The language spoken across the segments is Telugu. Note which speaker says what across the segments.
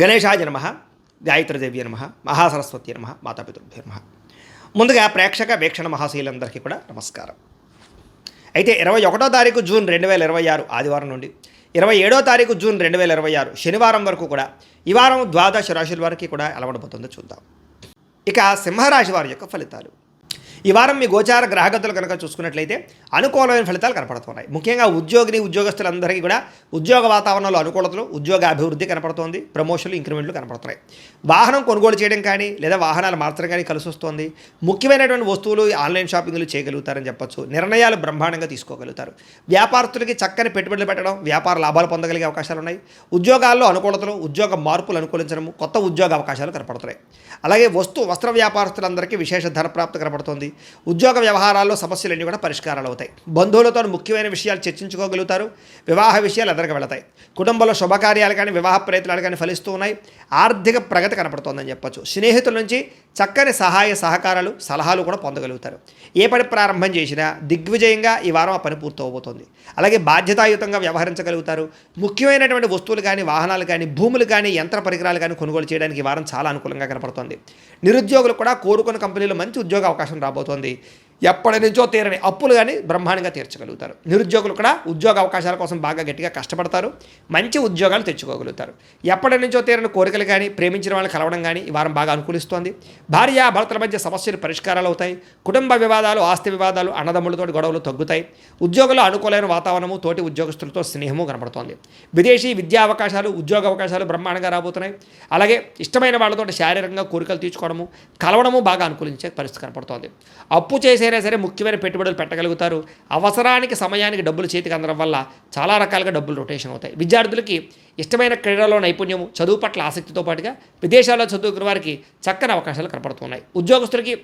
Speaker 1: గణేశాయ నమః, గాయత్రీదేవి నమః, మహాసరస్వతి నమః, మాతాపితృభ్యో నమః. ముందుగా ప్రేక్షక వీక్షణ మహాశీలందరికీ కూడా నమస్కారం. అయితే 21వ తారీఖు జూన్ 2026 ఆదివారం నుండి 27వ తారీఖు జూన్ 2026 శనివారం వరకు కూడా ఈ వారం ద్వాదశ రాశుల వారికి కూడా ఎలా ఉండబోతుందో చూద్దాం. ఇక సింహరాశి వారి యొక్క ఫలితాలు. ఈ వారం మీ గోచార గ్రహగతులు కనుక చూసుకున్నట్లయితే అనుకూలమైన ఫలితాలు కనపడుతున్నాయి. ముఖ్యంగా ఉద్యోగస్తులందరికీ కూడా ఉద్యోగ వాతావరణంలో అనుకూలతలు, ఉద్యోగ అభివృద్ధి కనపడుతోంది. ప్రమోషన్లు, ఇంక్రిమెంట్లు కనపడుతున్నాయి. వాహనం కొనుగోలు చేయడం కానీ లేదా వాహనాలు మార్చడం కానీ కలిసి వస్తుంది. ముఖ్యమైనటువంటి వస్తువులు ఆన్లైన్ షాపింగ్లు చేయగలుగుతారని చెప్పొచ్చు. నిర్ణయాలు బ్రహ్మాండంగా తీసుకోగలుగుతారు. వ్యాపారస్తులకి చక్కని పెట్టుబడులు పెట్టడం, వ్యాపార లాభాలు పొందగలిగే అవకాశాలు ఉన్నాయి. ఉద్యోగాల్లో అనుకూలతలు, ఉద్యోగ మార్పులు అనుకూలించడం, కొత్త ఉద్యోగ అవకాశాలు కనపడుతున్నాయి. అలాగే వస్త్ర వ్యాపారస్తులందరికీ విశేష ధనప్రాప్తి కనపడుతుంది. ఉద్యోగ వ్యవహారాల్లో సమస్యలన్నీ కూడా పరిష్కారాలు అవుతాయి. బంధువులతో ముఖ్యమైన విషయాలు చర్చించుకోగలుగుతారు. వివాహ విషయాలు ఎదురుగా వెళతాయి. కుటుంబంలో శుభకార్యాలు కానీ వివాహ ప్రయత్నాలు కానీ ఫలిస్తూ ఉన్నాయి. ఆర్థిక ప్రగతి కనపడుతోందని చెప్పొచ్చు. స్నేహితుల నుంచి చక్కని సహాయ సహకారాలు, సలహాలు కూడా పొందగలుగుతారు. ఏ పని ప్రారంభం చేసినా దిగ్విజయంగా ఈ వారం ఆ పని పూర్తవబోతోంది. అలాగే బాధ్యతాయుతంగా వ్యవహరించగలుగుతారు. ముఖ్యమైనటువంటి వస్తువులు కానీ, వాహనాలు కానీ, భూములు కానీ, యంత్ర పరికరాలు కానీ కొనుగోలు చేయడానికి ఈ వారం చాలా అనుకూలంగా కనపడుతోంది. నిరుద్యోగులు కూడా కోరుకున్న కంపెనీలో మంచి ఉద్యోగ అవకాశం రాబోతోంది. ఎప్పటి నుంచో తీరని అప్పులు కానీ బ్రహ్మాండంగా తీర్చగలుగుతారు. నిరుద్యోగులు కూడా ఉద్యోగ అవకాశాల కోసం బాగా గట్టిగా కష్టపడతారు. మంచి ఉద్యోగాలు తెచ్చుకోగలుగుతారు. ఎప్పటి నుంచో తీరని కోరికలు కానీ, ప్రేమించిన వాళ్ళని కలవడం కానీ ఈ వారం బాగా అనుకూలిస్తోంది. భార్యాభర్తల మధ్య సమస్యలు పరిష్కారాలు అవుతాయి. కుటుంబ వివాదాలు, ఆస్తి వివాదాలు, అన్నదమ్ములతో గొడవలు తగ్గుతాయి. ఉద్యోగుల్లో అనుకూలమైన వాతావరణము, తోటి ఉద్యోగస్తులతో స్నేహము కనపడుతోంది. విదేశీ విద్యా అవకాశాలు, ఉద్యోగ అవకాశాలు బ్రహ్మాండంగా రాబోతున్నాయి. అలాగే ఇష్టమైన వాళ్ళతో శారీరకంగా కోరికలు తీర్చుకోవడము, కలవడము బాగా అనుకూలించే పరిస్థితి కనపడుతోంది. అప్పు చేసైనా సరే ముఖ్యమైన పెట్టుబడులు పెట్టగలుగుతారు. అవసరానికి సమయానికి డబ్బులు చేతికి అందడం వల్ల చాలా రకాలుగా డబ్బులు రొటేషన్ అవుతాయి. విద్యార్థులకి ఇష్టమైన క్రీడలో నైపుణ్యము, చదువు పట్ల ఆసక్తితో పాటుగా విదేశాల్లో చదువుకునే వారికి చక్కని అవకాశాలు కనపడుతున్నాయి. ఉద్యోగస్తులకి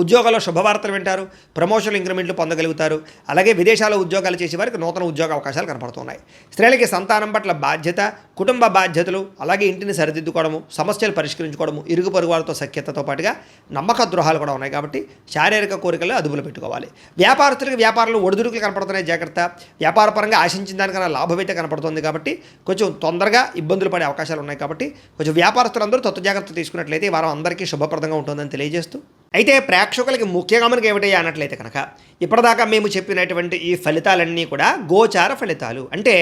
Speaker 1: ఉద్యోగాల్లో శుభవార్తలు వింటారు. ప్రమోషన్లు, ఇంక్రిమెంట్లు పొందగలుగుతారు. అలాగే విదేశాల్లో ఉద్యోగాలు చేసే వారికి నూతన ఉద్యోగ అవకాశాలు కనపడుతున్నాయి. స్త్రీలకి సంతానం పట్ల బాధ్యత, కుటుంబ బాధ్యతలు, అలాగే ఇంటిని సరిదిద్దుకోవడము, సమస్యలు పరిష్కరించుకోవడము, ఇరుగు పొరుగు వారితో సఖ్యతతో పాటుగా నమ్మక ద్రోహాలు కూడా ఉన్నాయి. కాబట్టి శారీరక కోరికలు అదుపులో పెట్టుకోవాలి. వ్యాపారస్తులకి వ్యాపారంలో ఒడిదుడుకులు కనపడుతున్నాయి. జాగ్రత్త. వ్యాపార పరంగా ఆశించిన దానికన్నా లాభం అయితే కనపడుతుంది. కాబట్టి కొంచెం తొందరగా ఇబ్బందులు పడే అవకాశాలు ఉన్నాయి. కాబట్టి కొంచెం వ్యాపారస్తులందరూ తత్వ జాగ్రత్త తీసుకున్నట్లయితే వారం అందరికీ శుభప్రదంగా ఉంటుందని తెలియజేస్తూ, అయితే ప్రేక్షకులకి ముఖ్యంగా మనకి ఏమిటయ్యా అన్నట్లయితే కనుక ఇప్పటిదాకా మేము చెప్పినటువంటి ఈ ఫలితాలన్నీ కూడా గోచార ఫలితాలు. అంటే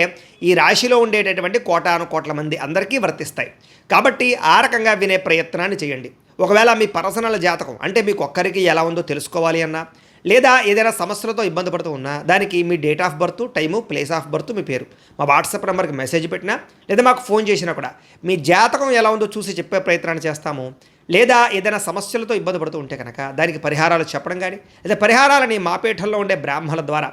Speaker 1: ఈ రాశిలో ఉండేటటువంటి కోటాను కోట్ల మంది అందరికీ వర్తిస్తాయి. కాబట్టి ఆ రకంగా వినే ప్రయత్నాన్ని చేయండి. ఒకవేళ మీ పర్సనల్ జాతకం అంటే మీకు ఒక్కరికి ఎలా ఉందో తెలుసుకోవాలి అన్నా, లేదా ఏదైనా సమస్యలతో ఇబ్బంది పడుతూ ఉన్నా దానికి మీ date of birth, time, place of birth, మీ పేరు మా వాట్సాప్ నెంబర్కి మెసేజ్ పెట్టినా లేదా మాకు ఫోన్ చేసినా కూడా మీ జాతకం ఎలా ఉందో చూసి చెప్పే ప్రయత్నాన్ని చేస్తాము. లేదా ఏదైనా సమస్యలతో ఇబ్బంది పడుతూ ఉంటే కనుక దానికి పరిహారాలు చెప్పడం కానీ, లేదా పరిహారాలని మా పీఠంలో ఉండే బ్రాహ్మణుల ద్వారా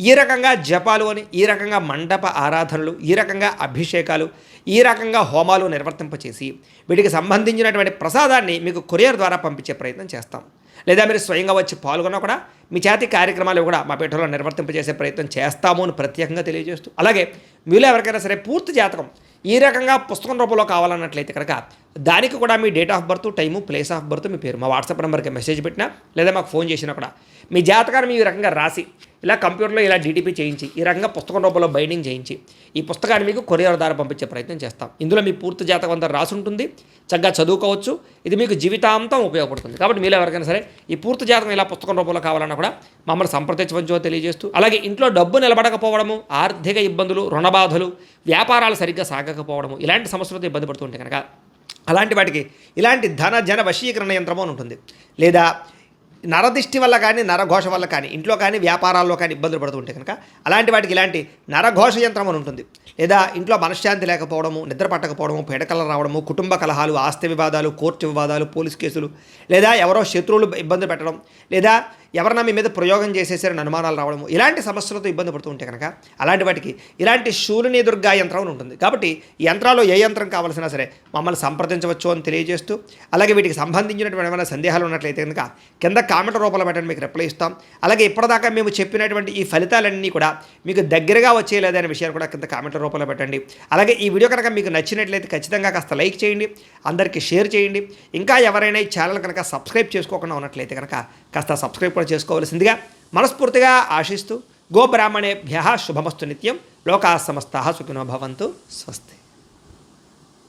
Speaker 1: ఈ రకంగా జపాలు అని, ఈ రకంగా మండప ఆరాధనలు, ఈ రకంగా అభిషేకాలు, ఈ రకంగా హోమాలు నిర్వర్తింపచేసి వీటికి సంబంధించినటువంటి ప్రసాదాన్ని మీకు కొరియర్ ద్వారా పంపించే ప్రయత్నం చేస్తాం. లేదా మీరు స్వయంగా వచ్చి పాల్గొన్నా కూడా మీ చేతి కార్యక్రమాలు కూడా మా పీఠంలో నిర్వర్తింపజేసే ప్రయత్నం చేస్తాము అని ప్రత్యేకంగా తెలియజేస్తూ, అలాగే మీలో ఎవరికైనా సరే పూర్తి జాతకం ఈ రకంగా పుస్తకం రూపంలో కావాలన్నట్లయితే కనుక దానికి కూడా మీ date of birth, time, place of birth, మీ పేరు మా వాట్సాప్ నెంబర్కి మెసేజ్ పెట్టినా లేదా మాకు ఫోన్ చేసినా కూడా మీ జాతకాన్ని ఈ రకంగా రాసి ఇలా కంప్యూటర్లో ఇలా డీటీపీ చేయించి ఈ రకంగా పుస్తకం రూపంలో బైండింగ్ చేయించి ఈ పుస్తకాన్ని మీకు కొరియర్ ద్వారా పంపించే ప్రయత్నం చేస్తాం. ఇందులో మీ పూర్తి జాతకం అంతా రాసి ఉంటుంది. చక్కగా చదువుకోవచ్చు. ఇది మీకు జీవితాంతం ఉపయోగపడుతుంది. కాబట్టి మీరు ఎవరికైనా సరే ఈ పూర్తి జాతకం ఇలా పుస్తకం రూపంలో కావాలన్నా కూడా మమ్మల్ని సంప్రదించవచ్చో తెలియజేస్తూ, అలాగే ఇంట్లో డబ్బు నిలబడకపోవడము, ఆర్థిక ఇబ్బందులు, రుణబాధలు, వ్యాపారాలు సరిగ్గా సాగకపోవడము, ఇలాంటి సమస్యలతో ఇబ్బంది పడుతుంటే కనుక అలాంటి వాటికి ఇలాంటి ధన జన వశీకరణ యంత్రము అని ఉంటుంది. లేదా నరదిష్టి వల్ల కానీ, నరఘోష వల్ల కానీ, ఇంట్లో కానీ వ్యాపారాల్లో కానీ ఇబ్బందులు పడుతుంటే కనుక అలాంటి వాటికి ఇలాంటి నరఘోష యంత్రం అని ఉంటుంది. లేదా ఇంట్లో మనశ్శాంతి లేకపోవడము, నిద్ర పట్టకపోవడము, పీడకలు రావడము, కుటుంబ కలహాలు, ఆస్తి వివాదాలు, కోర్టు వివాదాలు, పోలీస్ కేసులు, లేదా ఎవరో శత్రువులు ఇబ్బంది పెట్టడం, లేదా ఎవరన్నా మీ మీద ప్రయోగం చేసేసారని అనుమానాలు రావడము, ఇలాంటి సమస్యలతో ఇబ్బంది పడుతూ ఉంటే కనుక అలాంటి వాటికి ఇలాంటి శూలిని దుర్గా యంత్రం అని ఉంటుంది. కాబట్టి ఈ యంత్రాల్లో ఏ యంత్రం కావాల్సినా సరే మమ్మల్ని సంప్రదించవచ్చు అని తెలియజేస్తూ, అలాగే వీటికి సంబంధించినటువంటి ఏమైనా సందేహాలు ఉన్నట్లయితే కనుక కింద కామెంట్ రూపంలో పెట్టండి, మీకు రిప్లై ఇస్తాం. అలాగే ఇప్పటిదాకా మేము చెప్పినటువంటి ఈ ఫలితాలన్నీ కూడా మీకు దగ్గరగా వచ్చేలేదనే విషయాలు కూడా కింద కామెంట్ రూపంలో పెట్టండి. అలాగే ఈ వీడియో కనుక మీకు నచ్చినట్లయితే ఖచ్చితంగా కాస్త లైక్ చేయండి, అందరికీ షేర్ చేయండి. ఇంకా ఎవరైనా ఈ ఛానల్ కనుక సబ్స్క్రైబ్ చేసుకోకుండా ఉన్నట్లయితే కనుక కాస్త సబ్స్క్రైబ్ కూడా చేసుకోవాల్సిందిగా మనస్ఫూర్తిగా ఆశిస్తూ, గోబ్రాహ్మణేభ్యః శుభమస్తు నిత్యం. లోకాः సమస్తాः సుఖినో భవంతు. స్వస్తి.